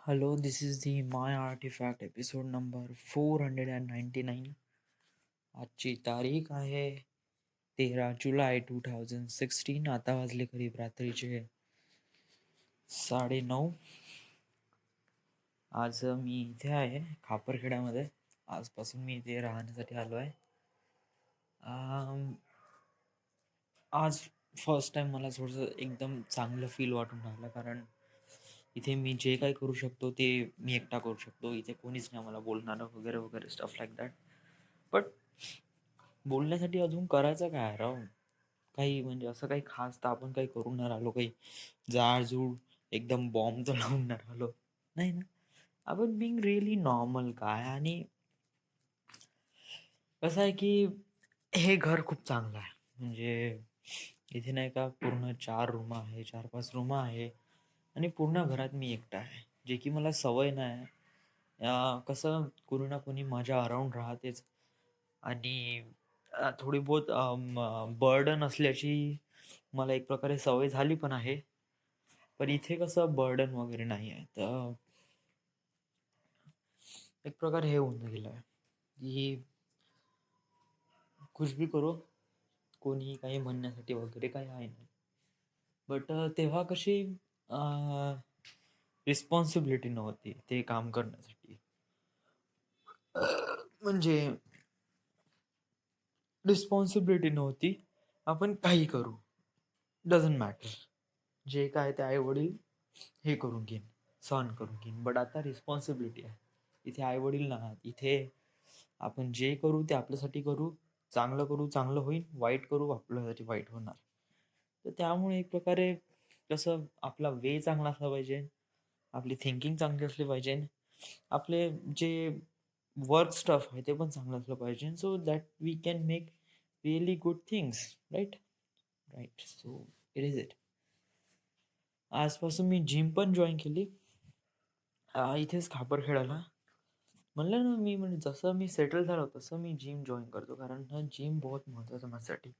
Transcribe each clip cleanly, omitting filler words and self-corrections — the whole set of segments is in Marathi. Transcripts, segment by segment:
Hello, this is the My Artifact episode number 499. आजची तारीख आहे 13 जुलै 2016. आता वाजले करीब रात्रीचे 9:30. आज मी इथे आहे खापरखेड्यामध्ये. आजपासून मी इथे राहण्यासाठी आलो आहे. आज फर्स्ट टाइम मला थोडंसं एकदम चांगलं फील वाटून राहिलं, कारण इथे मी जे काही करू शकतो ते मी एकटा करू शकतो. इथे कोणीच नाही मला बोलणारं वगैरे वगैरे स्टफ लाईक दॅट. बट बोलण्यासाठी अजून करायचं काय आहे राव? काही म्हणजे असं काही खास तर आपण काही करून नाही राहिलो, काही जाडजूड एकदम बॉम्ब तर लावून नाही राहिलो, नाही ना. आपण बिंग रिअली नॉर्मल काय. आणि कसं आहे की हे घर खूप चांगलं आहे. म्हणजे इथे नाही का पूर्ण 4 रूम आहे, 4-5 रूम आहे, आणि पूर्ण घरात मी एकटा आहे, जे की मला सवय नाही. कसं कोणी ना कोणी माझ्या अराउंड राहतेच. आणि थोडी बहुत बर्डन असल्याची मला एक प्रकारे सवय झाली पण आहे. पण इथे कसं बर्डन वगैरे नाही आहे, तर एक प्रकारे हे होऊन गेलं आहे की कुछ भी करो, कोणी काही म्हणण्यासाठी वगैरे काही आहे नाही. बट तेव्हा कशी रिस्पॉन्सिबिलिटी नव्हती ते काम करण्यासाठी. म्हणजे रिस्पॉन्सिबिलिटी नव्हती, आपण काही करू, डझंट मॅटर. जे काय ते आई-वडील हे करून घेईन, सहन करून घेईन. बट आता रिस्पॉन्सिबिलिटी आहे. इथे आई-वडील नाहीत. इथे आपण जे करू ते आपल्यासाठी करू. चांगलं करू, चांगलं होईल. वाईट करू, आपल्यासाठी वाईट होणार. तर त्यामुळे एक प्रकारे कसं आपला वे चांगला असला पाहिजे, आपली थिंकिंग चांगली असली पाहिजे, आपले जे वर्क स्टफ आहे ते पण चांगलं असलं पाहिजे, so that we can make really good things. Right? Right. So it is it. आजपासून मी जिम पण जॉईन केली, इथेच खापरखेड्याला. म्हणलं ना मी, म्हणजे जसं मी सेटल झालो तसं मी जिम जॉईन करतो, कारण ना जिम बहुत महत्त्वाचं माझ्यासाठी.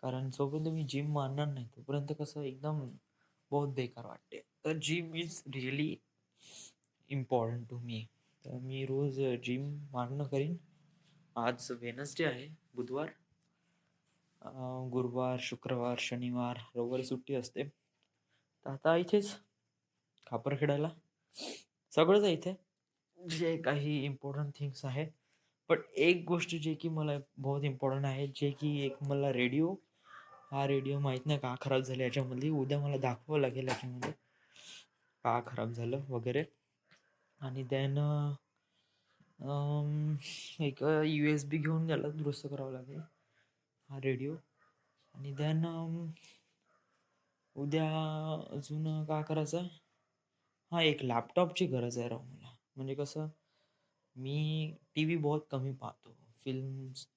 कारण जोपर्यंत मी जिम मारणार नाही तोपर्यंत कसं एकदम बहुत बेकार वाटते. तर gym is really important to me. तर मी रोज जिम मारणं करीन. आज वेनसडे आहे, बुधवार. गुरुवार, शुक्रवार, शनिवार, रविवारी सुट्टी असते. तर आता इथेच खापरखेड्याला सगळंच आहे इथे, जे काही इम्पॉर्टंट थिंग्स आहे. बट एक गोष्ट जे की मला बहुत इम्पॉर्टंट आहे, जे की एक मला रेडिओ, हा रेडिओ माहीत नाही का खराब झाला याच्यामध्ये. उद्या मला दाखवावं लागेल याच्यामध्ये का खराब झालं वगैरे. आणि देन एक USB घेऊन त्याला दुरुस्त करावं लागेल हा रेडिओ. आणि देन उद्या अजून काय करायचं आहे. हां, एक लॅपटॉपची गरज आहे राव मला. म्हणजे कसं, मी टी-व्ही बहुत कमी पाहतो. फिल्म्स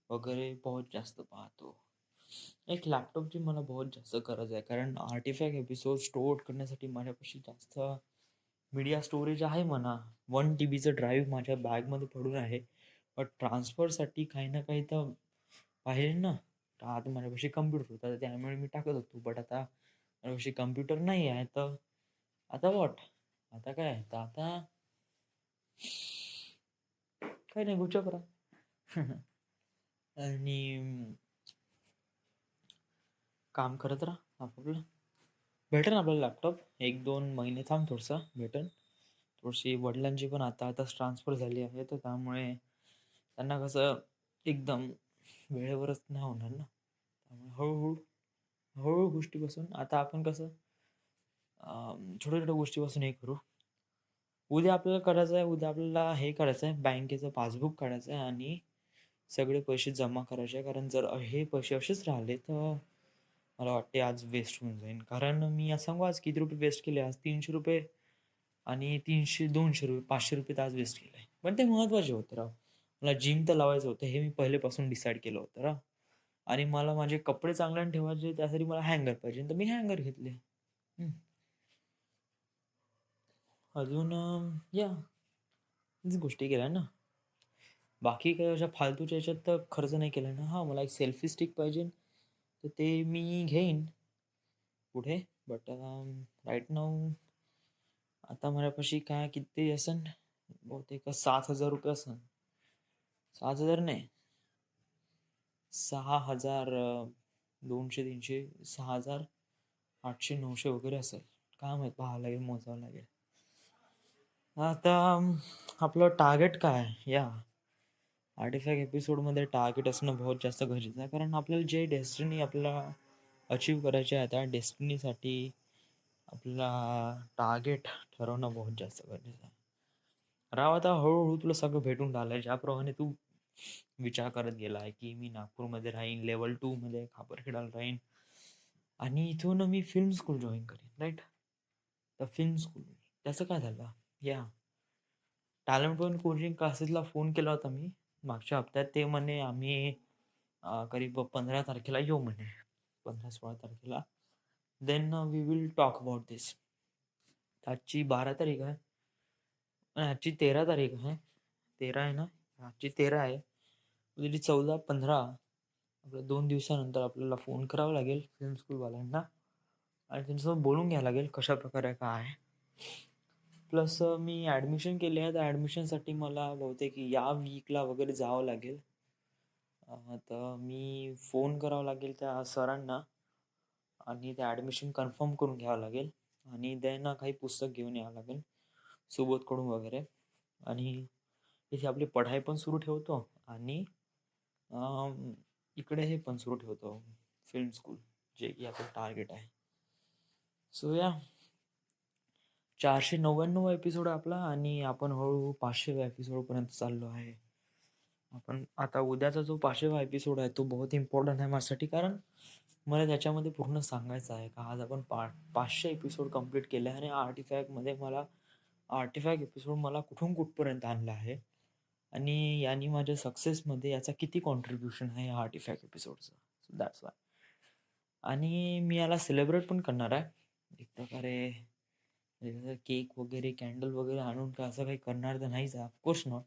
वगैरे बहुत जास्त पाहतो. एक लॅपटॉपची मला बहुत जास्त गरज आहे, कारण आर्टिफॅक्ट एपिसोड स्टोअर करण्यासाठी माझ्यापाशी जास्त मीडिया स्टोरेज आहे म्हणा. 1 TBचं ड्राईव्ह माझ्या बॅगमध्ये पडून आहे. बट ट्रान्सफरसाठी काही ना काही तर पाहिजे ना. तर आता माझ्यापाशी कम्प्युटर होता, तर त्यामुळे मी टाकत होतो. बट आता माझ्यापाशी कम्प्युटर नाही आहे, तर आता व्हॉट? आता काय? तर आता काही नाही, गुपचाप राहा. आणि काम करत राहा आपापलं. भेटेल आपल्याला लॅपटॉप 1-2 महिने थांब, थोडंसं भेटेल. थोडीशी वडिलांची पण आताच ट्रान्सफर झाली आहे, तर त्यामुळे त्यांना कसं एकदम वेळेवरच नाही होणार ना. त्यामुळे हळूहळू हळूहळू गोष्टीपासून आता आपण कसं छोट्या छोट्या गोष्टीपासून हे करू. उद्या आपल्याला करायचं आहे, उद्या आपल्याला हे करायचं आहे, बँकेचं पासबुक काढायचं आहे आणि सगळे पैसे जमा करायचे आहे. कारण जर हे पैसे असेच राहिले तर मला वाटते आज वेस्ट होऊन जाईल. कारण मी असं सांगू आज किती रुपये वेस्ट केले. आज ₹300 आणि 300, ₹200, ₹500 तर आज वेस्ट केले. पण ते महत्त्वाचे होते राव. मला जिम तर लावायचं होतं, हे मी पहिलेपासून डिसाईड केलं होतं राव. आणि मला माझे कपडे चांगल्याने ठेवायचे, त्यासाठी मला हँगर पाहिजे, तर मी हँगर घेतले. हं. अजून या हीच गोष्टी केल्या ना. बाकी काही अशा फालतूच्या ह्याच्यात तर खर्च नाही केला ना. हां, मला एक सेल्फी स्टिक पाहिजे, तर ते मी घेईन पुढे. बट राईट नाऊ आता माझ्यापाशी काय किती असन, बहुतेक 7,000 रुपये असन. 7,000 नाही, 6,000, 200-300, 6,000, 800-900 वगैरे असेल. काय माहीत, पाहावं लागेल, मोजावं लागेल. आता आपलं टार्गेट काय आहे? या 35 एपिसोडमध्ये टार्गेट असणं बहुत जास्त गरजेचं आहे. कारण आपल्याला जे डेस्टिनी आपल्याला अचीव करायचे आहे, त्या डेस्टिनीसाठी आपल्याला टार्गेट ठरवणं बहुत जास्त गरजेचं आहे. राव, आता हळूहळू तुला सगळं भेटून राहिलंय. ज्याप्रमाणे तू विचार करत गेलाय की मी नागपूरमध्ये राहीन, लेवल 2 मध्ये खापरखेडाला राहीन आणि इथून मी फिल्म स्कूल जॉईन करीन, राईट? तर फिल्म स्कूल त्याचं काय झालं? या टॅलेंट पॉईंट कोचिंग क्लासेसला फोन केला होता मी मागच्या हप्त्यात. ते म्हणे आम्ही करीब 15 तारखेला येऊ म्हणे, 15-16 तारखेला. Then we will talk about this. आजची 12 तारीख आहे, आजची 13 तारीख आहे. 13 आहे ना? आजची 13 आहे. उद्याची 14-15, आपल्या 2 दिवसानंतर आपल्याला फोन करावा लागेल फिल्म स्कूलवाल्यांना आणि त्यांच्यासोबत बोलून घ्यावं लागेल कशा प्रकारे काय आहे. प्लस मी ॲडमिशन केले आहे, तर ॲडमिशनसाठी मला बहुतेक या वीकला वगैरे जावं लागेल. तर मी फोन करावा लागेल त्या सरांना आणि ते ॲडमिशन कन्फर्म करून घ्यावं लागेल आणि देन काही पुस्तक घेऊन यावं लागेल सोबतकडून वगैरे. आणि इथे आपली पढाई पण सुरू ठेवतो आणि इकडे हे पण सुरू ठेवतो, फिल्म स्कूल, जे की आपलं टार्गेट आहे. सो या 499 एपिसोड आपला आणि आपण हळूहळू 500व्या एपिसोडपर्यंत चाललो आहे. आपण आता उद्याचा जो 500वा एपिसोड आहे तो बहुत इम्पॉर्टंट आहे माझ्यासाठी. कारण मला त्याच्यामध्ये पूर्ण सांगायचं आहे का आज आपण 500 एपिसोड कंप्लीट केले आहे आणि आर्टिफॅक्टमध्ये मला आर्टिफॅक्ट एपिसोड मला कुठून कुठपर्यंत आणलं आहे आणि यांनी माझ्या सक्सेसमध्ये याचा किती कॉन्ट्रीब्युशन आहे या आर्टिफॅक्ट एपिसोडचं. So that's why. आणि मी याला सेलिब्रेट पण करणार आहे एक प्रकारे. केक वगैरे, कॅन्डल वगैरे आणून का असं काही करणार तर नाहीच आहे, ऑफकोर्स नॉट.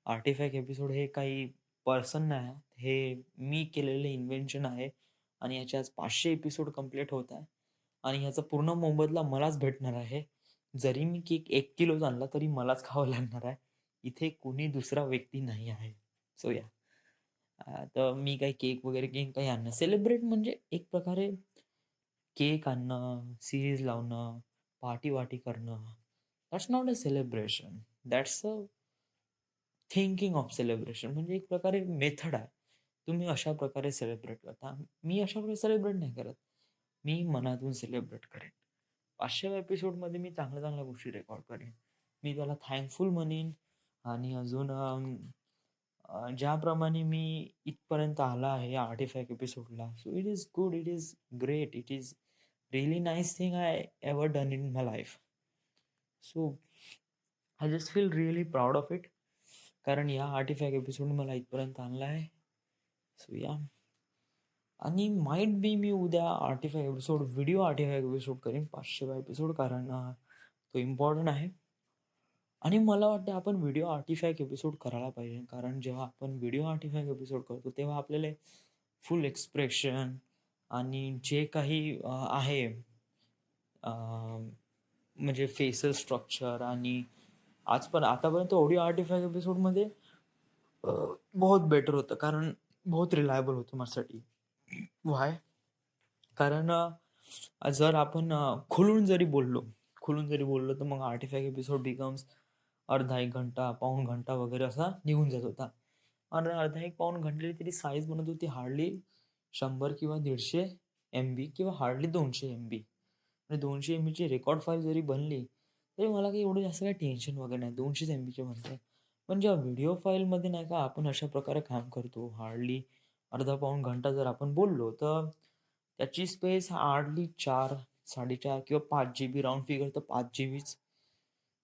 आर्टिफॅक्ट एपिसोड हे काही पर्सन नाही, हे मी केलेलं इन्व्हेन्शन आहे आणि याचे आज 500 एपिसोड कंप्लीट होत आहे आणि ह्याचा पूर्ण मोबदला मलाच भेटणार आहे. जरी मी केक 1 किलोच आणला तरी मलाच खावं लागणार आहे. इथे कोणी दुसरा व्यक्ती नाही आहे. सो या तर मी काही केक वगैरे घेईन, काही आणणं सेलिब्रेट म्हणजे एक प्रकारे केक आणणं, सीरीज लावणं, पार्टी वाटी करणं. That's not a celebration, that's a thinking of celebration. म्हणजे एक प्रकारे मेथड आहे. तुम्ही अशा प्रकारे सेलिब्रेट करता. मी अशा प्रकारे सेलिब्रेट नाही करत. मी मनातून सेलिब्रेट करेन. 500व्या एपिसोडमध्ये मी चांगल्या चांगल्या गोष्टी रेकॉर्ड करेन. मी त्याला थँकफुल म्हणेन आणि अजून ज्याप्रमाणे मी इथपर्यंत आला आहे या आर्टिफॅक्ट एपिसोडला, so it is good, it is great, it is really nice thing I ever done in my life. So I just feel really proud of it. कारण या आर्टिफॅक्ट एपिसोड मला इथपर्यंत आणला आहे. सो या आणि माईट बी मी उद्या artefact episode, video artifact episode करेन 500वा एपिसोड. कारण तो इम्पॉर्टंट आहे आणि मला वाटतं आपण व्हिडिओ आर्टिफॅक्ट एपिसोड करायला पाहिजे. कारण जेव्हा आपण व्हिडिओ आर्टिफॅक्ट एपिसोड करतो तेव्हा आपल्याला फुल एक्सप्रेशन आणि जे काही आहे म्हणजे फेसल स्ट्रक्चर आणि पण आतापर्यंत ऑडिओ आर्टिफॅक्ट एपिसोडमध्ये बहुत बेटर होतं. कारण बहुत रिलायबल होतं माझ्यासाठी. व्हाय? कारण जर आपण खोलून जरी बोललो तर मग आर्टिफॅक्ट एपिसोड बिकम्स अर्धा 1 घंटा, पाऊण घंटा वगैरे असा निघून जात होता. आणि अर्धा 1 पाऊण घंटेची तरी साईज बनत होती हार्डली 100 किंवा 150 MB किंवा हार्डली 200 MB. आणि 200 MBची रेकॉर्ड फाईल जरी बनली तरी मला काही एवढं जास्त काही टेन्शन वगैरे नाही. 200 MBची बनते. पण जेव्हा व्हिडिओ फाईलमध्ये नाही का आपण अशा प्रकारे काम करतो, हार्डली अर्धा पाऊण घंटा जर आपण बोललो तर त्याची स्पेस हार्डली 4, 4.5 किंवा 5 GB, राउंड फिगर तर 5 GBच.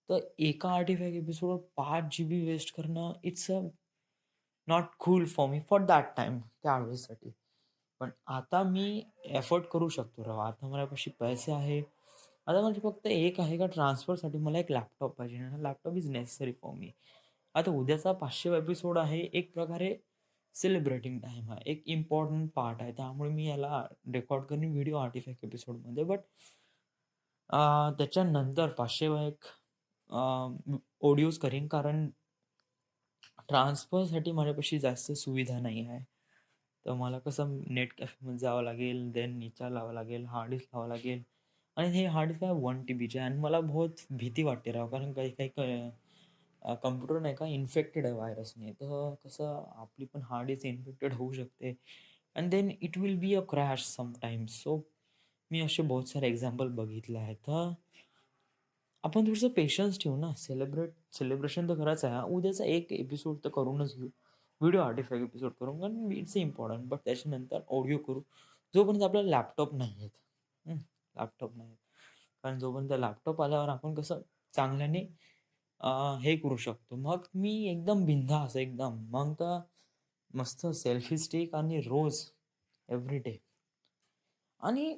तर एका आर्टिफॅक्ट एपिसोडवर 5 GB वेस्ट करणं, it's a not cool for me for that time, त्यावेळेसाठी. पण आता मी एफोर्ड करू शकतो राव. आता माझ्यापाशी पैसे आहे. आता म्हणजे फक्त एक आहे का ट्रान्सफरसाठी मला एक लॅपटॉप पाहिजे. Laptop is necessary for me. आता उद्याचा 500वा एपिसोड आहे. एक प्रकारे सेलिब्रेटिंग टाईम आहे. एक इम्पॉर्टंट पार्ट आहे. त्यामुळे मी याला रेकॉर्ड करेन व्हिडिओ आर्टिफॅक्ट एपिसोडमध्ये. बट त्याच्यानंतर 500 एक ऑडिओज करीन, कारण ट्रान्सफरसाठी माझ्यापाशी जास्त सुविधा नाही आहे. तर मला कसं नेट कॅफेमध्ये जावं लागेल, देन इन्स्टॉल लावावं लागेल, हार्ड डिस्क लावावं लागेल आणि हे हार्ड डिस्क आहे 1 टीबीचे आहे आणि मला बहुत भीती वाटते राव, कारण काही-काही कॉम्प्युटर नाही का इन्फेक्टेड आहे व्हायरसने. तर कसं आपली पण हार्ड डिस्क इन्फेक्टेड होऊ शकते and then it will be a crash sometimes. So मी असे बहुत सारे एक्झाम्पल बघितले आहेत. तर आपण थोडंसं पेशन्स ठेवू ना. सेलिब्रेशन तर करायचं आहे. उद्याचा एक एपिसोड तर करूनच घेऊ. व्हिडिओ आर्टिफॅक्ट एपिसोड करू, कारण इट्स इम्पॉर्टंट. बट त्याच्यानंतर ऑडिओ करू. जोपर्यंत आपल्याला लॅपटॉप नाही आहेत. लॅपटॉप नाही आहेत. कारण जोपर्यंत लॅपटॉप आल्यावर आपण कसं चांगल्याने हे करू शकतो. मग मी एकदम बिंदास एकदम. मग तर मस्त सेल्फी स्टिक आणि रोज एव्हरीडे. आणि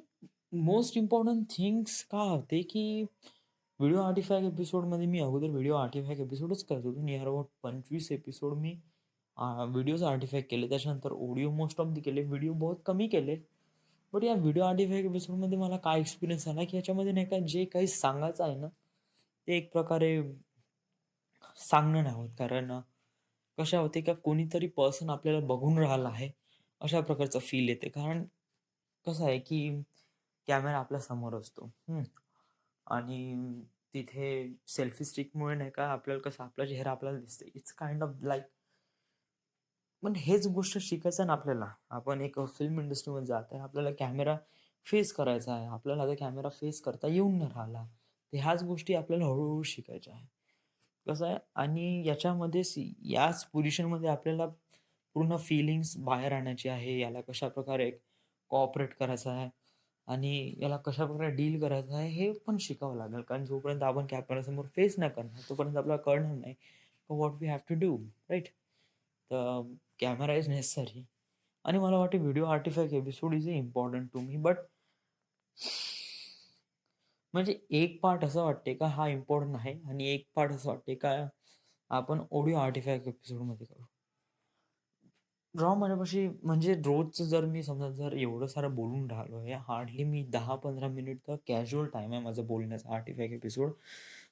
मोस्ट इम्पॉर्टंट थिंग्स का होते, की व्हिडिओ आर्टिफॅक्ट एपिसोडमध्ये मी अगोदर व्हिडिओ आर्टिफॅक्ट एपिसोडच करत होतो. Near about 25 episode me videos artefact केले. त्याच्यानंतर ऑडिओ मोस्ट ऑफ दी केले. व्हिडिओ बहुत कमी केले. बट या व्हिडिओ आर्टिफॅक्ट एपिसोडमध्ये मला काय एक्सपिरियन्स आला, की याच्यामध्ये नाही का जे काही सांगायचं आहे ना, ते एक प्रकारे सांगणं नाही होत. कारण कशा होते का कोणीतरी पर्सन आपल्याला बघून राहिला आहे, अशा प्रकारचा फील येते. कारण कसं आहे, की कॅमेरा आपल्या समोर असतो. आणि तिथे सेल्फी स्टिकमुळे नाही का आपल्याला कसं आपला चेहरा आपल्याला दिसते. इट्स काइंड ऑफ लाइक, पण हेच गोष्ट शिकायचं ना आपल्याला. आपण एक फिल्म इंडस्ट्रीमध्ये जात आहे. आपल्याला कॅमेरा फेस करायचा आहे. आपल्याला आता कॅमेरा फेस करता येऊन नाही राहिला. तर ह्याच गोष्टी आपल्याला हळू शिकायच्या आहे. कसं आहे आणि याच्यामध्ये याच पोझिशनमध्ये आपल्याला पूर्ण फीलिंग्स बाहेर आणायची आहे. याला कशाप्रकारे कोऑपरेट करायचं आहे आणि याला कशाप्रकारे डील करायचं आहे, हे पण शिकावं लागेल. कारण जोपर्यंत आपण कॅमेरासमोर फेस नाही करणार, तोपर्यंत आपल्याला कळणार नाही, what we have to do, right? तर कॅमेरा इज नेसेसरी आणि मला वाटते video artifact episode is important to me. But म्हणजे एक पार्ट असं वाटते का हा इम्पॉर्टंट आहे आणि एक पार्ट असं वाटते का आपण ऑडिओ आर्टिफॅक्ट एपिसोडमध्ये करू. माझ्यापाशी म्हणजे रोजचं जर मी समजा जर एवढं सारं बोलून राहिलो आहे, हार्डली मी 10-15 मिनिट तर कॅज्युअल टाईम आहे माझं बोलण्याचा आर्टिफॅक्ट एपिसोड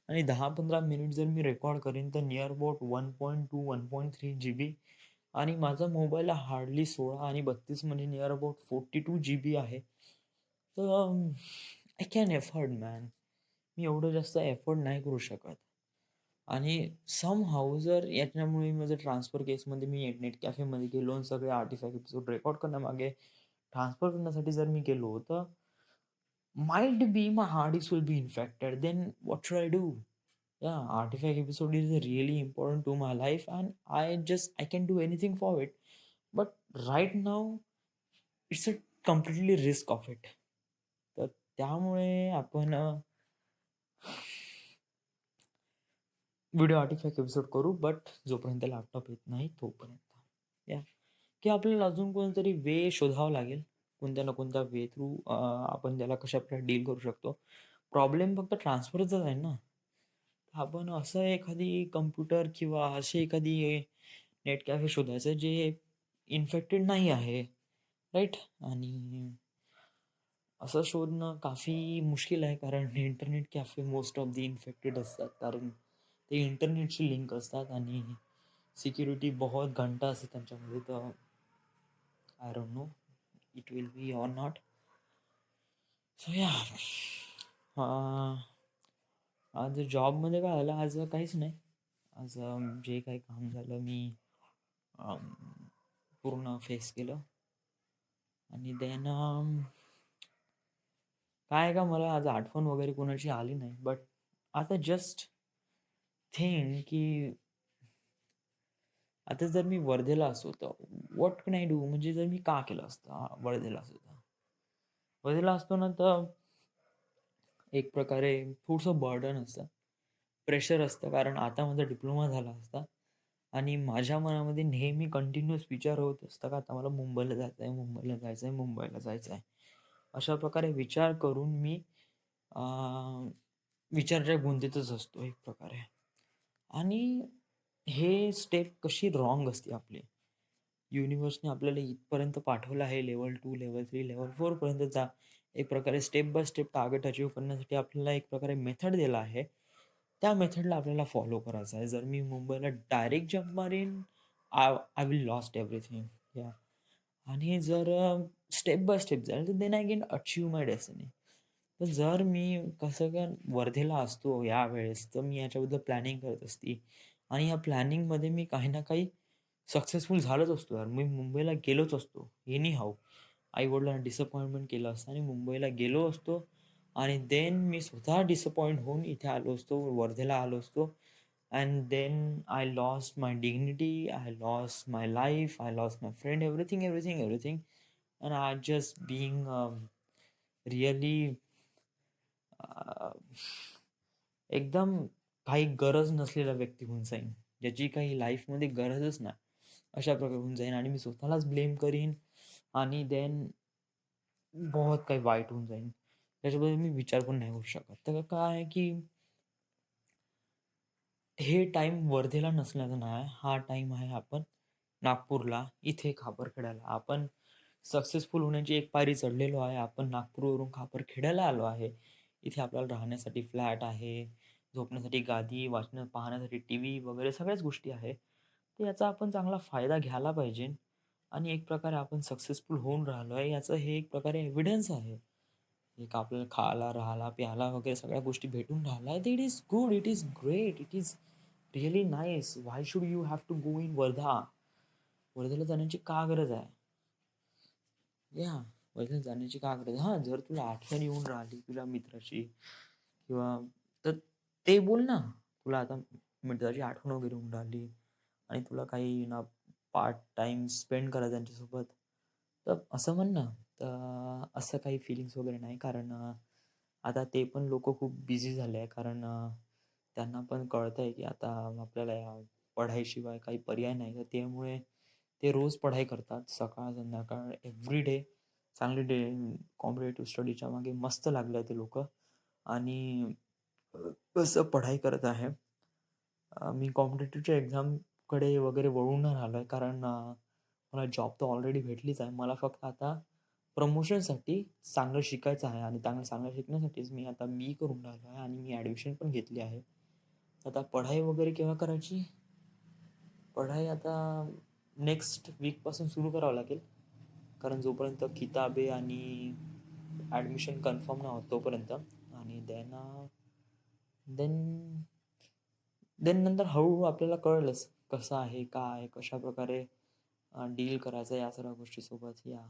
आणि 10-15 मिनिट जर मी रेकॉर्ड करीन तर नियर अबाउट 1.2-1.3 जीबी आणि माझा मोबाईल हार्डली 16 आणि 32 म्हणजे नियर अबाउट 42 जीबी आहे. तर आय कॅन एफोर्ड मॅन. मी एवढं जास्त एफोर्ड नाही करू शकत. आणि समहाऊ जर याच्यामुळे माझं ट्रान्सफर केसमध्ये मी नेट कॅफेमध्ये गेलो आणि सगळे आर्टिफॅक्ट एपिसोड रेकॉर्ड करण्यामागे ट्रान्सफर करण्यासाठी जर मी गेलो, तर might be my hard disk will be infected. Then what should I do? Yeah, artifact episode is really important to my life, and I can do anything for it. But right now, it's a completely risk of it. तर त्यामुळे आपण व्हिडिओ आर्टिफॅक्ट एपिसोड करू, बट जोपर्यंत लॅपटॉप येत नाही तोपर्यंत. या की आपल्याला अजून कोणतरी वे शोधावा लागेल. कोणत्या ना कोणत्या वे थ्रू आपण त्याला कशाप्रकारे डील करू शकतो. प्रॉब्लेम फक्त ट्रान्सफरचाच आहे ना. आपण असं एखादी कॉम्प्युटर किंवा अशी एखादी नेट कॅफे शोधायचं जे इन्फेक्टेड नाही आहे, राईट? आणि असं शोधणं काफी मुश्किल आहे, कारण internet cafe most of the infected असतात. कारण ते इंटरनेटशी लिंक असतात आणि सिक्युरिटी बहुत घंटा असते त्यांच्यामध्ये. तर I don't know it will B or not. So या आज जॉबमध्ये काय झालं, आज काहीच नाही. आज जे काही काम झालं मी अम, पूर्ण फेस केलं आणि देन काय का मला आज आठवण वगैरे कोणाची आली नाही. बट आता जस्ट थिंक की आता जर मी वर्धेला असतो तर व्हॉट कॅन आय डू, म्हणजे जर मी का केलं असतं वर्धेला असतो तर. वर्धेला असतो ना तर एक प्रकारे थोडंसं बर्डन असतं, प्रेशर असतं, कारण आता माझा डिप्लोमा झाला असता आणि माझ्या मनामध्ये नेहमी कंटिन्युअस विचार होत असतं का आता मला मुंबईला जायचं आहे, मुंबईला जायचं आहे, मुंबईला जायचं आहे. अशा प्रकारे विचार करून मी विचाराच्या गुंतीतच असतो एक प्रकारे. आणि हे स्टेप कशी रॉंग असते आपली. युनिव्हर्सने आपल्याला इथपर्यंत पाठवलं आहे, लेव्हल 2, लेव्हल 3, लेव्हल 4 पर्यंत जा. एक प्रकारे step by step target achieve करण्यासाठी आपल्याला एक प्रकारे मेथड दिला आहे. त्या मेथडला आपल्याला फॉलो करायचं आहे. जर मी मुंबईला डायरेक्ट जंप मारीन, I will lost everything. Yeah. आणि जर स्टेप बाय स्टेप जाईल, तर then I can achieve my destiny. तर जर मी कसं काय वर्धेला असतो यावेळेस, तर मी याच्याबद्दल प्लॅनिंग करत असती आणि या प्लॅनिंगमध्ये मी काही ना काही सक्सेसफुल झालोच असतो यार. मी मुंबईला गेलोच असतो एनी हाऊ. आई-वडिलांना डिसअपॉइंटमेंट केलं असतं आणि मुंबईला गेलो असतो आणि देन मी स्वतः डिसअपॉइंट होऊन इथे आलो असतो, वर्धेला आलो असतो. And then I lost my dignity, I lost my life, I lost my friend, everything, everything, everything. And I just being really एकदम काही गरज नसलेला व्यक्ती होऊन जाईन. ज्याची काही लाईफमध्ये गरजच नाही. अशा प्रकारे होऊन जाईन आणि मी स्वतःलाच ब्लेम करीन आणि देन बहुत काही वाईट होऊन जाईन. त्याच्याबद्दल मी विचार पण नाही करू शकत. तर काय आहे की हे टाईम वर्धेला नसल्याचा नाही, हा टाईम आहे आपण नागपूरला, इथे खापरखेड्याला. आपण सक्सेसफुल होण्याची एक पायरी चढलेलो आहे. आपण नागपूरवरून खापरखेड्याला आलो आहे. इथे आपल्याला राहण्यासाठी फ्लॅट आहे, झोपण्यासाठी गादी, पाहण्यासाठी टीव्ही वगैरे सगळ्याच गोष्टी आहे. तर याचा आपण चांगला फायदा घ्यायला पाहिजे आणि एक प्रकारे आपण सक्सेसफुल होऊन राहिलो आहे, याचं हे एक प्रकारे एव्हिडन्स आहे. एक आपल्याला खायला, राहायला, प्यायला वगैरे सगळ्या गोष्टी भेटून राहिल्या आहेत. It is good, it is great, it is really nice. Why should you have to go in Wardha? वर्धेला जाण्याची का गरज आहे? या वर्धेला जाण्याची का गरज आहे? हां, जर तुला आठवण येऊन राहिली तुझ्या मित्राची किंवा तर ते बोल ना. तुला आता मित्राची आठवण वगैरे येऊन राहिली आणि तुला काही ना पार्ट टाईम स्पेंड करा त्यांच्यासोबत. तर असं म्हण ना. तर असं काही फीलिंग्स वगैरे नाही कारण आता ते पण लोकं खूप बिझी झाले आहे कारण त्यांना पण कळतंय की आता आपल्याला या पढाईशिवाय काही पर्याय नाही. तर त्यामुळे ते रोज पढाई करतात. सकाळ, संध्याकाळ एव्हरीडे चांगले कॉम्पिटिटिव्ह स्टडीच्या मागे मस्त लागले आहे ते लोकं आणि कसं पढाई करत आहे. मी कॉम्पिटिटिव्हच्या एक्झामकडे वगैरे वळून नाही राहिलो आहे कारण मला जॉब तर ऑलरेडी भेटलीच आहे. मला फक्त आता प्रमोशनसाठी चांगलं शिकायचं आहे आणि चांगलं चांगलं शिकण्यासाठीच मी आता करून राहिलो आहे आणि मी ॲडमिशन पण घेतली आहे. आता पढाई वगैरे केव्हा करायची? पढाई आता नेक्स्ट वीकपासून सुरू करावं लागेल. कारण जोपर्यंत किताबे आणि ॲडमिशन कन्फर्म नाही होत तोपर्यंत आणि देन देन नंतर हळूहळू आपल्याला कळेलच कसं आहे, काय आहे, कशाप्रकारे डील करायचं या सर्व गोष्टीसोबत या.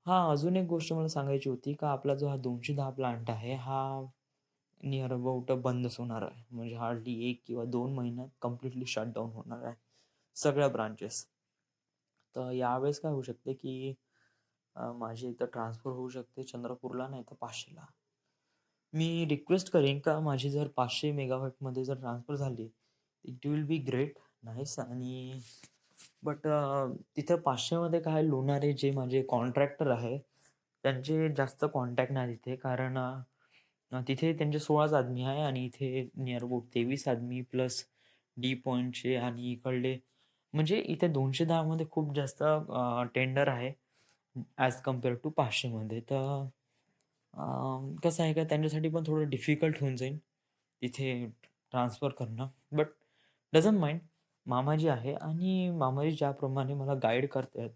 हां, अजून एक गोष्ट मला सांगायची होती का आपला जो हा 210 प्लांट आहे हा नियर अबाउट बंदच होणार आहे. म्हणजे हार्डली 1 किंवा 2 महिन्यात कंप्लीटली शटडाउन होणार आहे. सगळ्या ब्रांचेस. तर यावेळेस काय होऊ शकते की माझी एकतर ट्रान्सफर होऊ शकते चंद्रपूरला नाहीतर पाचशेला. मी रिक्वेस्ट करेन का माझी जर 500 मेगावॅटमध्ये जर ट्रान्सफर झाली, it will be great, nice आणि बट तिथं 500 मध्ये काय लोणारे जे माझे कॉन्ट्रॅक्टर आहे, त्यांचे जास्त कॉन्टॅक्ट नाही तिथे कारण तिथे त्यांचे 16च आदमी आहे आणि इथे नियर अबाउट 23 आदमी प्लस डी पॉइंटचे आणि इकडले म्हणजे इथे 210 मध्ये खूप जास्त टेंडर आहे ॲज कंपेअर टू 500 मध्ये. तर कसं आहे का त्यांच्यासाठी पण थोडं डिफिकल्ट होऊन जाईल तिथे ट्रान्सफर करणं. But doesn't mind. मामाजी आहे आणि मामाजी ज्याप्रमाणे मला गाईड करतायत.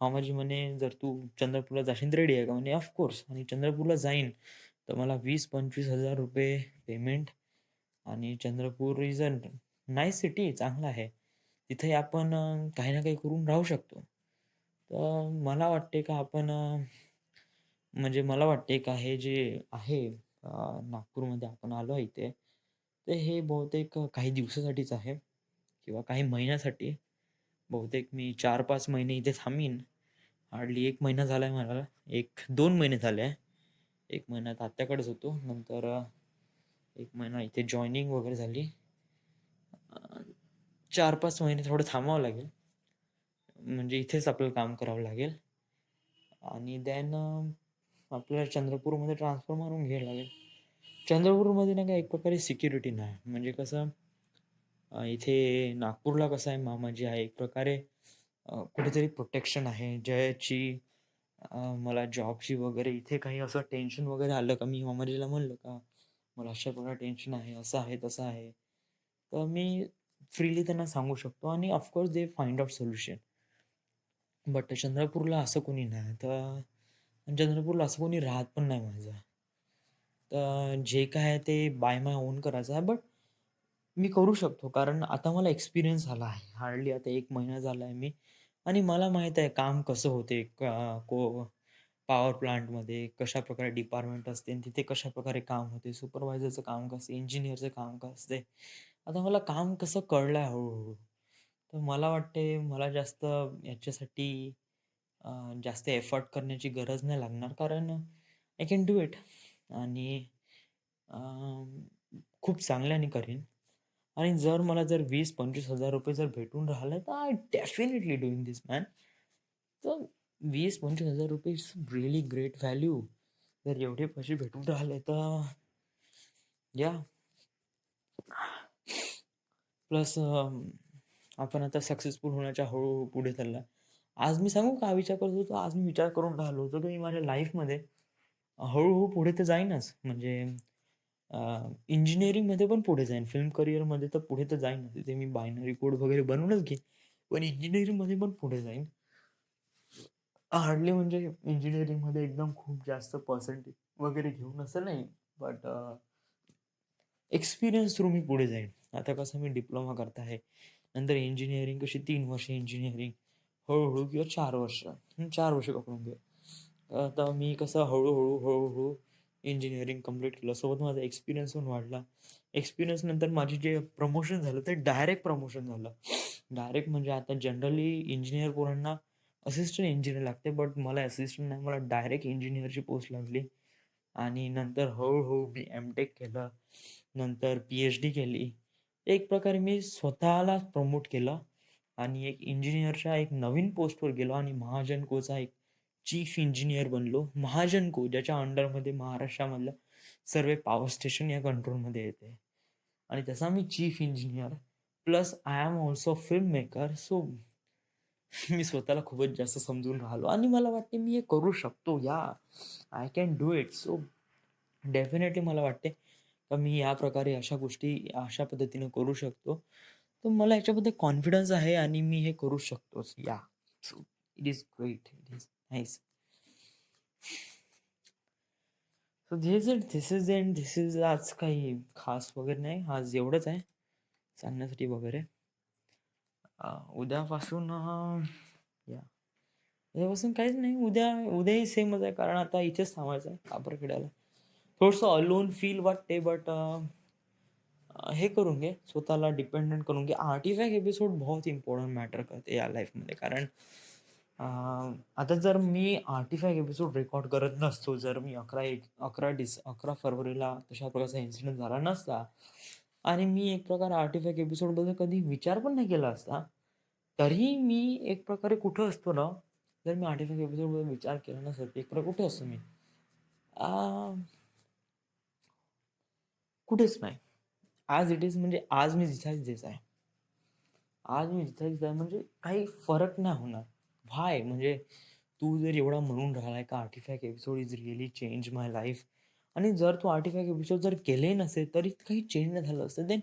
मामाजी म्हणे, "जर तू चंद्रपूरला जाशील तर रेडी आहे का?" म्हणे, "ऑफकोर्स." आणि चंद्रपूरला जाईन तर मला 20,000-25,000 पेमेंट आणि Chandrapur is a nice city, चांगलं आहे. तिथे आपण काही ना काही करून राहू शकतो. तर मला वाटते का आपण म्हणजे मला वाटते का हे जे आहे नागपूरमध्ये आपण आलो आहे इथे, तर हे बहुतेक काही दिवसासाठीच आहे किंवा काही महिन्यासाठी. बहुतेक मी 4-5 महिने इथे थांबीन. हार्डली 1 महिना झाला आहे मला. 1-2 महिने झाले आहे. 1 महिन्यात आत्याकडेच होतो. नंतर 1 महिना इथे जॉइनिंग वगैरे झाली. 4-5 महिने थोडं थांबावं लागेल. म्हणजे इथेच आपल्याला काम करावं लागेल आणि देन आपल्याला चंद्रपूरमध्ये ट्रान्सफर मारून घ्यायला लागेल. चंद्रपूरमध्ये नाही का एक प्रकारे सिक्युरिटी नाही. म्हणजे कसं इथे नागपूरला कसं आहे मामाजी आहे एक प्रकारे कुठेतरी प्रोटेक्शन आहे ज्याची मला जॉबची वगैरे इथे काही असं टेन्शन वगैरे आलं का मी मामाजीला म्हणलं का, मला अशा प्रकारे टेन्शन आहे, असं आहे, तसं आहे. तर मी फ्रीली त्यांना सांगू शकतो आणि of course they find out solution. But चंद्रपूरला असं कोणी नाही. तर चंद्रपूरला असं कोणी राहत पण नाही माझं. तर जे काय आहे ते बाय माय ओन करायचं आहे. बट मी करू शकतो कारण आता मला एक्सपिरियन्स आला आहे. हार्डली आता 1 महिना झाला आहे मी आणि मला माहीत आहे काम कसं होते. पॉवर प्लांटमध्ये कशाप्रकारे डिपार्टमेंट असते आणि तिथे कशाप्रकारे काम होते. सुपरवायझरचं काम कसं, इंजिनिअरचं काम कसं असते. आता मला काम कसं कळलं आहे हळू तर मला वाटते मला जास्त याच्यासाठी अ, जास्त एफर्ट करण्याची गरज नाही लागणार कारण आय कॅन डू इट आणि अ, खूप चांगल्याने करीन आणि जर मला जर 20,000-25,000 जर भेटून राहिले तर I definitely doing this man. तर 20,000-25,000 इज रिअली ग्रेट व्हॅल्यू. जर एवढे पैसे भेटून राहिले तर या प्लस आपण आता सक्सेसफुल होण्याच्या हळू पुढे चालला. आज मी सांगू का विचार करत होतो, आज मी विचार करून राहिलो होतो, की मी माझ्या लाईफमध्ये हळू पुढे तर जाईनच. म्हणजे इंजिनिअरिंगमध्ये पण पुढे जाईन. फिल्म करिअरमध्ये तर पुढे तर जाईनच. तिथे मी बायनरी कोड वगैरे बनवूनच घेईन. पण इंजिनिअरिंगमध्ये पण पुढे जाईन. हार्डली म्हणजे इंजिनिअरिंगमध्ये एकदम खूप जास्त पर्सेंटेज वगैरे घेऊन असं नाही. बट एक्सपिरियन्स थ्रू मी पुढे जाईन. आता कसं मी डिप्लोमा करत आहे. नंतर इंजिनिअरिंग कशी 3 वर्ष इंजिनिअरिंग, हळू-हळू किंवा 4 वर्ष. 4 वर्ष पकडून घे. आता मी कसं हळू-हळू इंजिनिअरिंग कंप्लीट केलं. सोबत माझा एक्सपिरियन्स पण वाढला. एक्सपिरियन्स नंतर माझी जे प्रमोशन झालं ते डायरेक्ट प्रमोशन झालं. डायरेक्ट म्हणजे आता जनरली इंजिनिअर पोरांना असिस्टंट इंजिनिअर लागते. बट मला असिस्टंट नाही, मला डायरेक्ट इंजिनिअरची पोस्ट लागली. आणि नंतर हळू मी एम-टेक केलं. नंतर पी-एच-डी केली. एक प्रकारे मी स्वतःला प्रमोट केलं आणि एक इंजिनिअरच्या एक नवीन पोस्टवर गेलो आणि महाजन कोचा एक चीफ इंजिनिअर बनलो. महाजन को ज्याच्या अंडरमध्ये महाराष्ट्रामधलं सर्व पॉवर स्टेशन या कंट्रोलमध्ये येते आणि तसा मी chief engineer plus I am also film maker. So मी स्वतःला खूपच जास्त समजून राहिलो आणि मला वाटते मी हे करू शकतो. I can do it. So definitely मला वाटते का मी या प्रकारे अशा गोष्टी अशा पद्धतीने करू शकतो. तर मला याच्याबद्दल कॉन्फिडन्स आहे आणि मी हे करू शकतोच. So it is great. It is nice. So this is आज काही खास वगैरे नाही. आज एवढंच आहे सांगण्यासाठी वगैरे. उद्यापासून या उद्यापासून काहीच नाही. उद्याही सेमच आहे कारण आता इथेच थांबायचं आहे कापरखेड्याला. थोडंसं अलोन फील वाटते बट हे करून घे, स्वतःला डिपेंडंट करून घे. आर्टिफॅक्ट एपिसोड बहुत इम्पॉर्टंट मॅटर करते या लाईफमध्ये कारण आता जर मी आर्टिफॅक्ट एपिसोड रेकॉर्ड करत नसतो, जर मी 11 फरवरीला तशा प्रकारचा इन्सिडेंट झाला नसता आणि मी एक प्रकारे आर्टिफॅक्ट एपिसोडबद्दल कधी विचार पण नाही केला असता, तरीही मी एक प्रकारे कुठं असतो ना, जर मी आर्टिफॅक्ट एपिसोडबद्दल विचार केला नसता, तर एक प्रकारे कुठे असतो मी? आ, कुठेच नाही. आज इट इज म्हणजे आज मी जिथेच जिथेच आहे. आज मी जिथेच आहे म्हणजे काही फरक नाही होणार. व्हाय? म्हणजे तू जर एवढा म्हणून राहिलाय का artifact episode is really change my life आणि जर तू आर्टिफॅक्ट एपिसोड जर केले नसेल तरी काही चेंज नाही झालं असतं. देन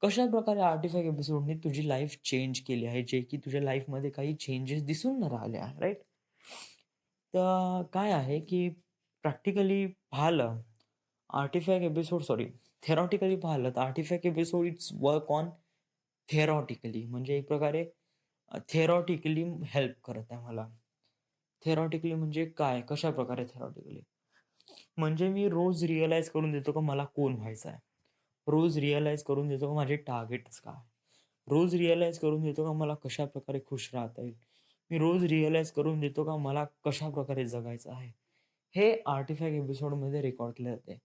कशाप्रकारे आर्टिफॅक्ट एपिसोडने तुझी लाईफ चेंज केली आहे, जे की तुझ्या लाईफमध्ये काही चेंजेस दिसून न राहिले आहे, राइट? तर काय आहे की प्रॅक्टिकली पाहिलं आर्टिफॅक्ट एपिसोड सॉरी थेरॉटिकली पाहिलं तर artefact episode it's work on theoretically म्हणजे एक प्रकारे थेरॉटिकली हेल्प करत आहे मला. थेरॉटिकली म्हणजे काय? कशाप्रकारे थेरॉटिकली? म्हणजे मी रोज रिअलाईज करून देतो का मला कोण व्हायचं आहे. रोज रिअलाईज करून देतो का माझे टार्गेट्स काय? रोज रिअलाईज करून देतो का मला कशाप्रकारे खुश राहता येईल. मी रोज रिअलाईज करून देतो का मला कशाप्रकारे जगायचं आहे. हे आर्टिफॅक्ट एपिसोडमध्ये रेकॉर्ड केलं जाते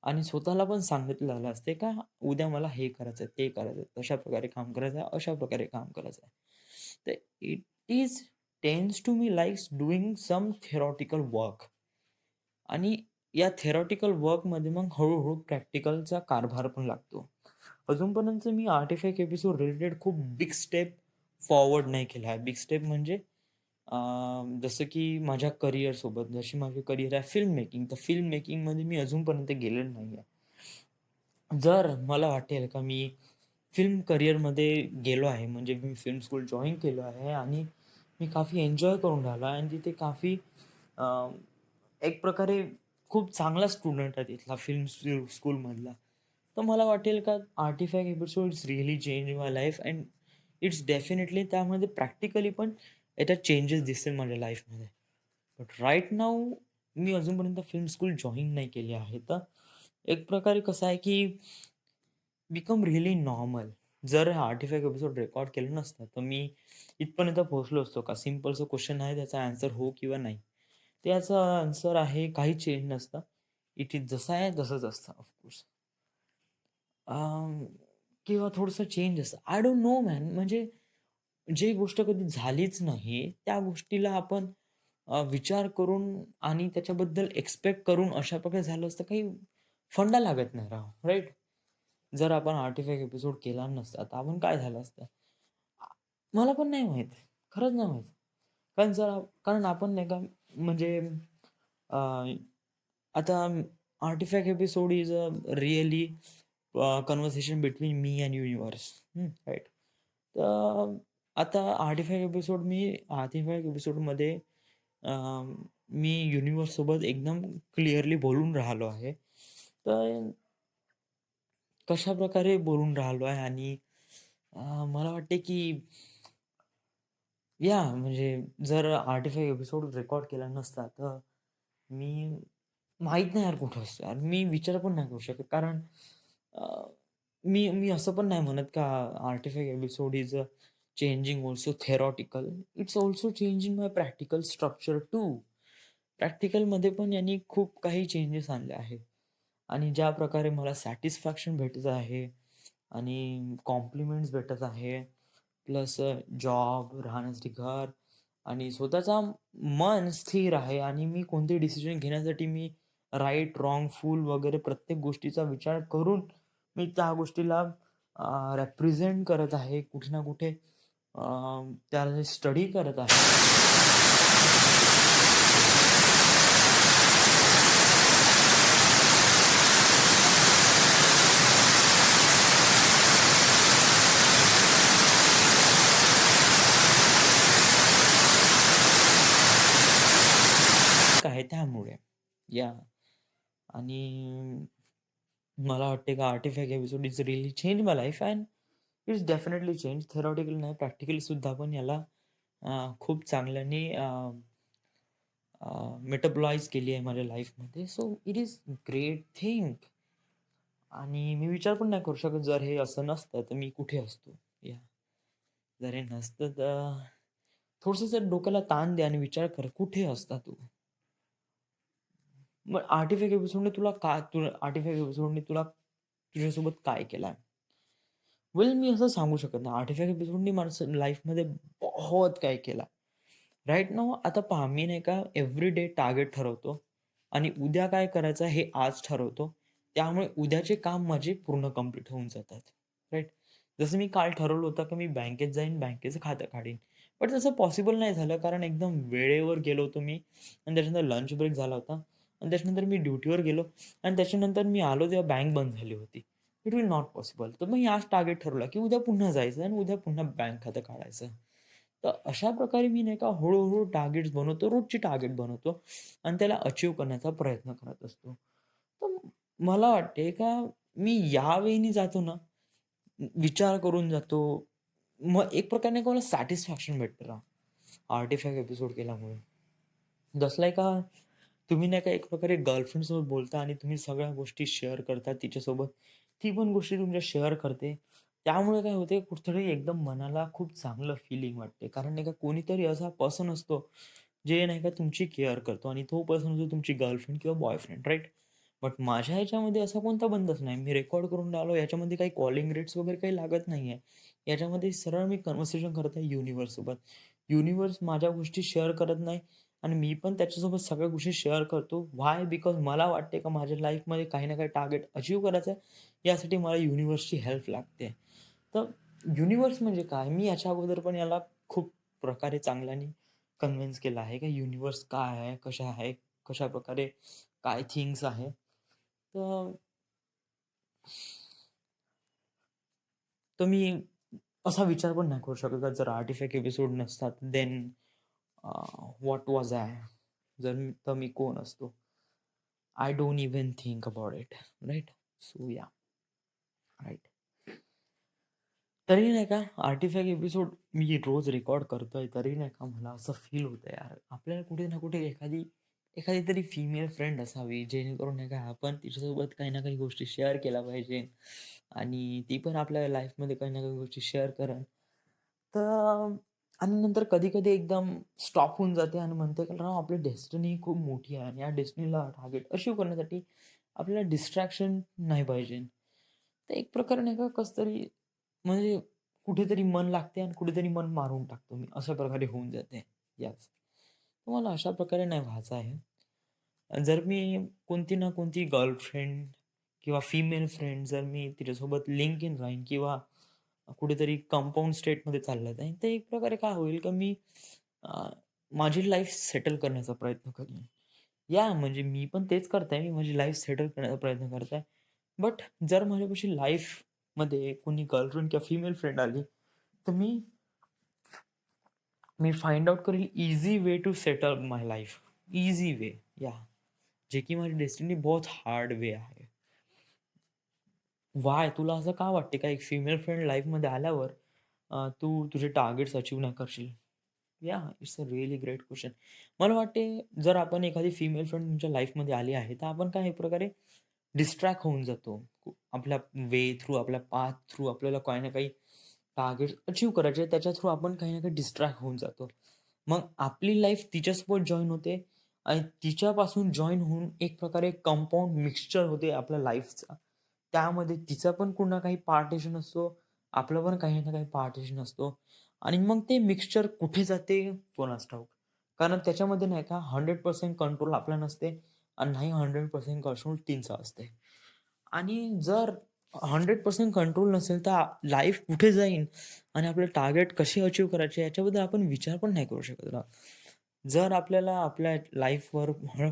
आणि स्वतःला पण सांगितलं झालं असते का उद्या मला हे करायचं आहे, ते करायचं आहे, तशा प्रकारे काम करायचं आहे, अशा प्रकारे काम करायचं आहे. तर it is tense to me likes doing some theoretical work आणि या थेरॉटिकल वर्कमध्ये मग हळू प्रॅक्टिकलचा कारभार पण लागतो. अजूनपर्यंत मी आर्टिफॅक्ट एपिसोड रिलेटेड खूप बिग स्टेप फॉरवर्ड नाही केला आहे. बिग स्टेप म्हणजे जसं की माझ्या करिअरसोबत जशी माझी करिअर आहे फिल्म मेकिंग, तर फिल्म मेकिंगमध्ये मी अजूनपर्यंत गेलेलो नाही आहे. जर मला वाटेल का मी फिल्म करिअरमध्ये गेलो आहे, म्हणजे मी फिल्म स्कूल जॉइन केलं आहे आणि मी काफी एन्जॉय करून राहिलो आहे आणि तिथे काफी अ, एक प्रकारे खूप चांगला स्टुडंट आहे तिथला फिल्म स्कूलमधला. तर मला वाटेल का artefact episodes really change my life and it's definitely त्यामध्ये प्रॅक्टिकली पण याच्यात चेंजेस दिसतील माझ्या लाईफमध्ये. बट राइट नाऊ मी अजूनपर्यंत फिल्म स्कूल जॉइन नाही केली आहे. तर एक प्रकारे कसं आहे की बिकम रिअली नॉर्मल. जर हा आर्टिफॅक्ट एपिसोड रेकॉर्ड केलं नसतं, तर मी इथपर्यंत पोहोचलो असतो का? सिंपलचा क्वेश्चन आहे, त्याचा आन्सर हो किंवा नाही. त्याचा आन्सर आहे काही चेंज नसतं. इट इज जसं आहे तसंच असतं ऑफकोर्स. किंवा थोडंसं चेंज असतं. I don't know man. म्हणजे जी गोष्ट कधी झालीच नाही, त्या गोष्टीला आपण विचार करून आणि त्याच्याबद्दल एक्स्पेक्ट करून अशा प्रकारे झालं असतं, काही फंडा लागत नाही राव, राइट? जर आपण आर्टिफॅक्ट एपिसोड केला नसता, तर आपण काय झालं असतं? आ मला पण नाही माहीत. खरंच नाही माहीत. कारण आपण नाही का म्हणजे अ, आता artefact episode is a really conversation between me and universe. Right. तर आता आर्टिफॅक्ट एपिसोडमध्ये अ, मी युनिव्हर्ससोबत एकदम क्लिअरली बोलून राहिलो आहे. तर कशाप्रकारे बोलून राहिलो आहे आणि मला वाटते की म्हणजे जर आर्टिफॅक्ट एपिसोड रेकॉर्ड केला नसता, तर मी माहीत नाही यार कुठं असतो यार. मी विचार पण नाही करू शकत. कारण अ, मी मी असं पण नाही म्हणत का artifact episode is changing also theoretical. It's also changing my practical structure too. प्रॅक्टिकलमध्ये पण यांनी खूप काही चेंजेस आणले आहेत. आणि ज्या प्रकारे मला सॅटिस्फॅक्शन भेटत आहे आणि कॉम्प्लिमेंट्स भेटत आहे, प्लस जॉब, राहण्यासाठी घर आणि स्वतःचा मन स्थिर आहे आणि मी कोणते डिसिजन घेण्यासाठी मी राइट, रॉंग, फूल वगैरे प्रत्येक गोष्टीचा विचार करून मी त्या गोष्टीला रिप्रेझेंट करत आहे. कुठे ना कुठे त्याला स्टडी करत आहे. आहे त्यामुळे. या आणि मला वाटते का artifact episode is really change my life and it's definitely change. Theoretical नाही, प्रॅक्टिकली सुद्धा पण याला खूप चांगल्याने मेटाबोलाइज केली आहे माझ्या लाईफमध्ये. So it is great thing. आणि मी विचार पण नाही करू शकत जर हे असं नसतं तर मी कुठे असतो? या जर हे नसतं तर थोडंसं जर डोक्याला ताण दे आणि विचार कर कुठे असता तू? मग आर्टिफॅक्ट एपिसोडने तुझ्यासोबत काय केलंय? वेल मी असं सांगू शकत नाही. आर्टिफॅक्ट एपिसोडनी माणसं लाईफमध्ये बहुत काही केलं. राइट नाऊ आता पहा मी नाही का एव्हरीडे टार्गेट ठरवतो आणि उद्या काय करायचं हे आज ठरवतो. त्यामुळे उद्याचे काम माझे पूर्ण कंप्लीट होऊन जातात. राइट. जसं मी काल ठरवलं होतं की मी बँकेत जाईन, बँकेचं खातं काढीन. बट तसं पॉसिबल नाही झालं कारण एकदम वेळेवर गेलो होतो मी आणि त्याच्यानंतर लंच ब्रेक झाला होता आणि त्याच्यानंतर मी ड्युटीवर गेलो आणि त्याच्यानंतर मी आलो तेव्हा बँक बंद झाली होती. It will not possible. तर मग आज टार्गेट ठरवला की उद्या पुन्हा जायचं आणि उद्या पुन्हा बँक खातं काढायचं. तर अशा प्रकारे मी नाही का हळू-हळू टार्गेट्स बनवतो, रोजची टार्गेट बनवतो आणि त्याला अचीव्ह करण्याचा प्रयत्न करत असतो. तर मला वाटते का मी या वेळी जातो ना, विचार करून जातो. मग एक प्रकारे मला सॅटिस्फॅक्शन भेटतं राव, आर्टिफॅक्ट एपिसोड केल्यामुळे. जसं लाइक तुम्ही नाही का एक प्रकारे गर्लफ्रेंडसोबत बोलता आणि तुम्ही सगळ्या गोष्टी शेअर करता तिच्यासोबत. ती पण गोष्टी तुमच्या शेअर करते. त्यामुळे काय होते कुठेतरी एकदम मनाला खूप चांगलं फीलिंग वाटते. कारण नाही का कोणीतरी असा पर्सन असतो, जे नाही का तुमची केअर करतो आणि तो पर्सन असतो तुमची गर्लफ्रेंड किंवा बॉयफ्रेंड राइट? बट माझ्या ह्याच्यामध्ये असा कोणता बंधच नाही. मी रेकॉर्ड करून राहिलो याच्यामध्ये काही कॉलिंग रेट्स वगैरे काही लागत नाहीये. याच्यामध्ये सरळ मी कन्व्हर्सेशन करत आहे युनिव्हर्ससोबत. युनिव्हर्स माझ्या गोष्टी शेअर करत नाही आणि मी पण त्याच्यासोबत सगळ्या गोष्टी शेअर करतो. व्हाय? बिकॉज मला वाटते का माझ्या लाईफमध्ये काही ना काही टार्गेट अचीव्ह करायचं आहे. यासाठी मला युनिव्हर्सची हेल्प लागते. तर युनिव्हर्स म्हणजे काय? मी याच्या अगोदर पण याला खूप प्रकारे चांगल्याने कन्व्हिन्स केलं आहे, की युनिव्हर्स काय आहे, कशा आहे, कशाप्रकारे काय थिंग्स आहे. तर तर मी असा विचार पण नाही करू शकत, का जर आर्टिफॅक्ट एपिसोड नसतात, देन व्हॉट वॉज आय? तर मी कोण असतो? I don't even think about it, right? So या, राइट. तरी नाही का आर्टिफॅक्ट एपिसोड मी रोज रेकॉर्ड करतोय, तरी नाही का मला असं फील होतं यार, आपल्याला कुठे ना कुठे एखादी एखादी तरी फिमेल फ्रेंड असावी, जेणेकरून नाही का आपण तिच्यासोबत काही ना काही गोष्टी शेअर केल्या पाहिजे आणि ती पण आपल्या लाईफमध्ये काही ना काही गोष्टी शेअर करेल. तर आणि नंतर कधी-कधी एकदम स्टॉप होऊन जाते आणि म्हणते, की राव आपली डेस्टिनी खूप मोठी आहे आणि या डेस्टिनीला टार्गेट अचीव्ह करण्यासाठी आपल्याला डिस्ट्रॅक्शन नाही पाहिजे. तर एक प्रकारे नाही का कसं तरी म्हणजे कुठेतरी मन लागते आणि कुठेतरी मन मारून टाकतो मी. अशा प्रकारे होऊन जाते. येस. तर मला अशा प्रकारे नाही व्हायचं आहे. जर मी कोणती ना कोणती गर्लफ्रेंड किंवा फिमेल फ्रेंड जर मी तिच्यासोबत लिंक इन राहीन किंवा कुठेतरी कंपाऊंड स्टेटमध्ये चालला जाईन, तर एक प्रकारे काय होईल का मी अ, माझी लाईफ सेटल करण्याचा प्रयत्न करीन. या म्हणजे मी पण तेच करत मी माझी लाईफ सेटल करण्याचा प्रयत्न करत बट जर माझ्यापाशी लाईफमध्ये कोणी गर्लफ्रेंड किंवा फिमेल फ्रेंड आली, तर मी फाइंड आउट करेल easy way to settle my life. Easy way. या जे की माझी डेस्टिनी बहुत हार्ड वे आहे. व्हाय? तुला असं का वाटते का एक फिमेल फ्रेंड लाईफमध्ये आल्यावर तू तुझे टार्गेट्स अचीव्ह नाही करशील? या it's a really great question. मला वाटते जर आपण एखादी फिमेल फ्रेंड तुमच्या लाईफमध्ये आली आहे, तर आपण काय एक प्रकारे डिस्ट्रॅक्ट होऊन जातो. आपल्या वे थ्रू, आपल्या पाथ थ्रू आपल्याला काही ना काही टार्गेट्स अचीव्ह करायचे आहेत. त्याच्या थ्रू आपण काही ना काही डिस्ट्रॅक्ट होऊन जातो. मग आपली लाईफ तिच्यासोबत जॉइन होते आणि तिच्यापासून जॉइन होऊन एक प्रकारे कंपाऊंड मिक्सचर होते आपल्या लाईफचा. त्यामध्ये तिचा पण कुठं ना काही पार्टिशन असतो, आपलं पण काही ना काही पार्टिशन असतो आणि मग ते मिक्सचर कुठे जाते कोणास ठाऊक. कारण त्याच्यामध्ये नाही का 100% कंट्रोल आपला नसते आणि नाही 100% कंट्रोल तिचा असते. आणि जर 100% कंट्रोल नसेल, तर लाईफ कुठे जाईल आणि आपले टार्गेट कसे अचीव्ह करायचे याच्याबद्दल आपण विचार पण नाही करू शकत ना. जर आपल्याला आपल्या लाईफवर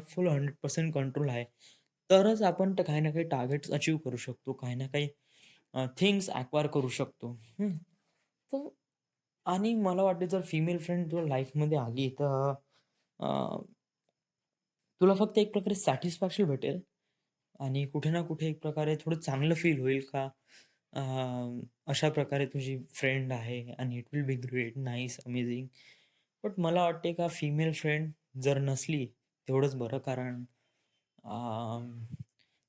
फुल 100% कंट्रोल आहे, तरच आपण काही ना काही टार्गेट्स अचीव्ह करू शकतो. काही ना काही थिंग्स ॲक्वायर करू शकतो. तर आणि मला वाटते जर फिमेल फ्रेंड तुला लाईफमध्ये आली तर अ, तुला फक्त एक प्रकारे सॅटिस्फॅक्शन भेटेल आणि कुठे ना कुठे एक प्रकारे थोडं चांगलं फील होईल का अ, अशा प्रकारे तुझी फ्रेंड आहे आणि it will be great, nice, amazing. But मला वाटते का फिमेल फ्रेंड जर नसली तेवढंच बरं कारण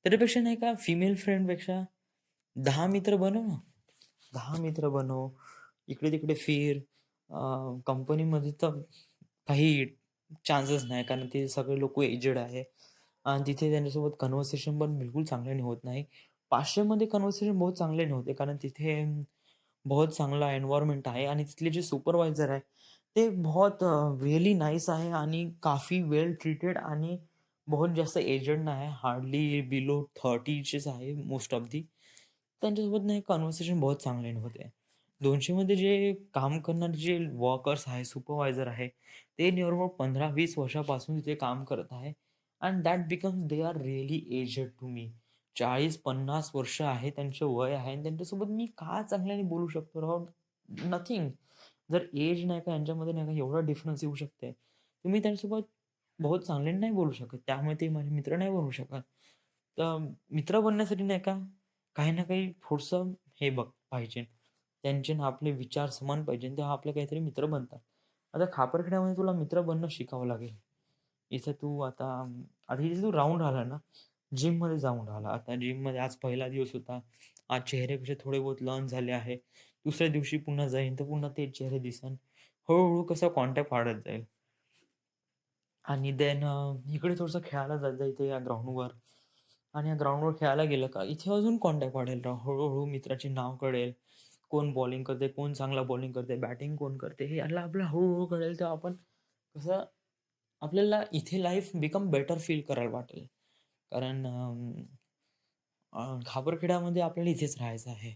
त्याच्यापेक्षा नाही का फिमेल फ्रेंडपेक्षा 10 मित्र बनव ना. 10 मित्र बनव. इकडे-तिकडे फिर. कंपनीमध्ये तर काही चान्सच नाही कारण ते सगळे लोकं एजेड आहे आणि तिथे त्यांच्यासोबत कन्व्हर्सेशन पण बिलकुल चांगल्याने होत नाही. 500 मध्ये कन्व्हर्सेशन बहुत चांगल्याने होते कारण तिथे बहुत चांगला एन्व्हायर्नमेंट आहे आणि तिथले जे सुपरवायझर आहे, ते बहुत रिअली नाईस आहे आणि काफी वेल ट्रीटेड आणि बहुत जास्त एजेड नाही आहे. हार्डली बिलो 30चेच आहे मोस्ट ऑफ दी. त्यांच्यासोबत ना कन्व्हर्सेशन बहुत चांगल्याने होते. 200 मध्ये जे काम करणारे जे वर्कर्स आहे, सुपरवायझर आहे, ते निअर अबाउट 15-20 वर्षापासून तिथे काम करत आहे and that becomes they are really aged to me. 40-50 वर्ष आहे त्यांचे वय आहे आणि त्यांच्यासोबत मी का चांगल्याने बोलू शकतो राव? नथिंग. जर एज नाही का यांच्यामध्ये नाही का एवढा डिफरन्स येऊ शकते. तर मी त्यांच्यासोबत बहुत चांगल्याने नाही बोलू शकत. त्यामुळे ते माझे मित्र नाही बनू शकत. तर मित्र बनण्यासाठी नाही का काही ना काही थोडंसं हे बघ पाहिजे. त्यांचे ना आपले विचार समान पाहिजे. तेव्हा आपले काहीतरी मित्र बनतात. आता खापरखेड्यामध्ये तुला मित्र बनणं शिकावं लागेल. इथं तू आता इथे तू राहून राहिला ना, जिममध्ये जाऊन राहिला. आता जिममध्ये आज पहिला दिवस होता. आज चेहरे कसे थोडे बहुत लर्न झाले आहे. दुसऱ्या दिवशी पुन्हा जाईन, तर पुन्हा तेच चेहरे दिसन. हळू कसा कॉन्टॅक्ट वाढत जाईल. आणि देन इकडे थोडंसं खेळायला जात जा इथे या ग्राउंडवर आणि या ग्राउंडवर खेळायला गेलं का इथे अजून कॉन्टॅक्ट वाढेल राव. हळू मित्राचे नाव कळेल. कोण बॉलिंग करते, कोण चांगला बॉलिंग करते, बॅटिंग कोण करते, हे याला आपल्याला हळू कळेल. तेव्हा आपण कसं आपल्याला इथे लाईफ बिकम बेटर फील करायला वाटेल. कारण खापरखेड्यामध्ये आपल्याला इथेच राहायचं आहे.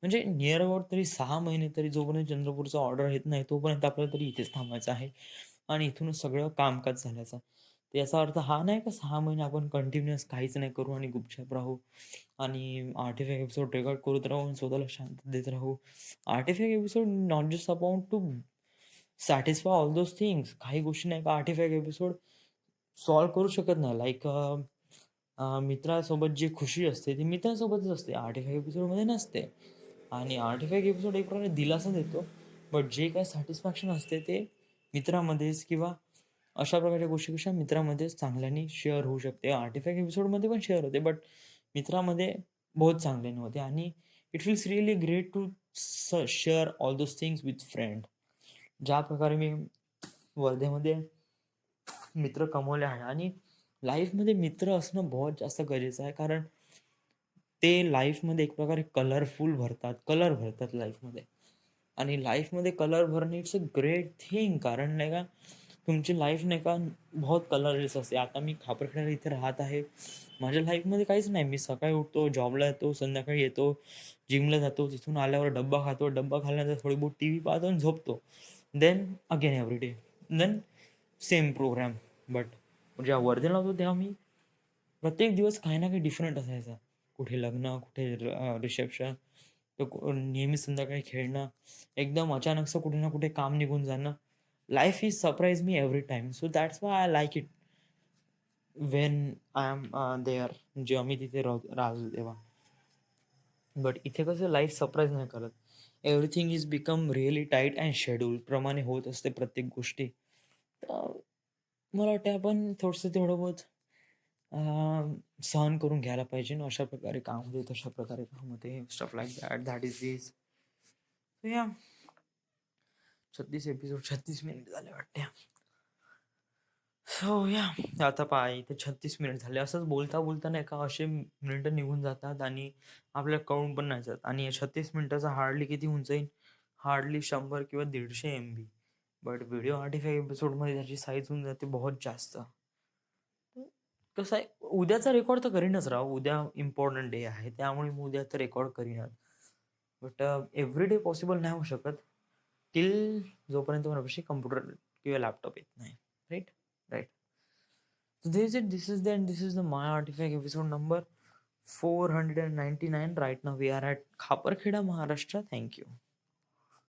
म्हणजे निअर अबाउट तरी 6 महिने तरी जोपर्यंत चंद्रपूरचा ऑर्डर येत नाही, तोपर्यंत आपल्याला तरी इथेच थांबायचं आहे. आणि इथूनच सगळं कामकाज झाल्याचा. तर याचा अर्थ हा नाही का 6 महिने आपण कंटिन्युअस काहीच नाही करू आणि गुपचाप राहू आणि आर्टिफॅक्ट एपिसोड रेकॉर्ड करत राहू आणि स्वतःला शांत देत राहू. Artifact episode not just about to satisfy all those things. काही गोष्टी नाही का आर्टिफॅक्ट एपिसोड सॉल्व्ह करू शकत नाही. लाइक मित्रासोबत जी खुशी असते ती मित्रासोबतच असते. आर्टिफॅक्ट एपिसोडमध्ये नसते. आणि आर्टिफॅक्ट एपिसोड एक प्रकारे दिलासा देतो. बट जे काही सॅटिस्फॅक्शन असते ते मित्रामध्येच किंवा अशा प्रकारच्या गोष्टी कशा मित्रामध्येच चांगल्याने शेअर होऊ शकते. आर्टिफॅक्ट एपिसोडमध्ये पण शेअर होते, बट मित्रामध्ये बहुत चांगल्याने होते आणि it feels really great to share all those things with friend. ज्या प्रकारे मी वर्धेमध्ये मित्र कमवले आहे आणि लाईफमध्ये मित्र असणं बहुत जास्त गरजेचं आहे. कारण ते लाईफमध्ये एक प्रकारे कलर भरतात लाईफमध्ये. आणि लाईफमध्ये कलर भरणे इट्स अ ग्रेट थिंग. कारण नाही का तुमची लाईफ नाही का बहुत कलरलेस असते. आता मी खापरखेड्याला इथे राहत आहे. माझ्या लाईफमध्ये काहीच नाही. मी सकाळी उठतो, जॉबला येतो, संध्याकाळी येतो, जिमला जातो, तिथून आल्यावर डब्बा खातो, डब्बा खाल्ल्यानंतर थोडी बहुत टीव्ही पाहतो आणि झोपतो. Then again everyday. Then same programme. But जेव्हा वर्धेला होतो तेव्हा मी प्रत्येक दिवस काही ना काही डिफरंट असायचा. कुठे लग्न, कुठे रिसेप्शन, तर नेहमी संध्याकाळी खेळणं, एकदम अचानकचं कुठे ना कुठे काम निघून जाणं. Life is surprise me every time. So that's why I like it when I am there. जेव्हा मी तिथे राहतो तेव्हा. बट इथे कसं लाईफ सरप्राईज नाही करत. Everything is become really tight and schedule प्रमाणे होत असते प्रत्येक गोष्टी. तर मला वाटतं आपण थोडंसं तेवढं बहुत सहन करून घ्यायला पाहिजे ना. अशा प्रकारे काम होते, तशा प्रकारे काम होते. Stuff like that. That is this. So या 36 एपिसोड 36 मिनिट झाले वाटते. सो या आता पहा इथे 36 मिनिट झाले. असंच बोलता बोलता नाही का असे मिनिटं निघून जातात आणि आपल्याला कळून पण नाही जात. आणि या 36 मिनिटाचा हार्डली किती होऊन जाईल? हार्डली 100 किंवा 150 MB. बट व्हिडिओ 45 एपिसोडमध्ये त्याची साईज होऊन जाते बहुत जास्त. कसं आहे, उद्याचा रेकॉर्ड तर करीनच राव. उद्या इम्पॉर्टंट डे आहे. त्यामुळे मी उद्या तर रेकॉर्ड करीनच. बट एव्हरीडे पॉसिबल नाही होऊ शकत. टिल जोपर्यंत माझ्यापाशी कॉम्प्युटर किंवा लॅपटॉप येत नाही. Right? Right. So this is it. This is the end. This is the My Artifact episode number 499. Right now we are at Khaparkheda, Maharashtra. Thank you.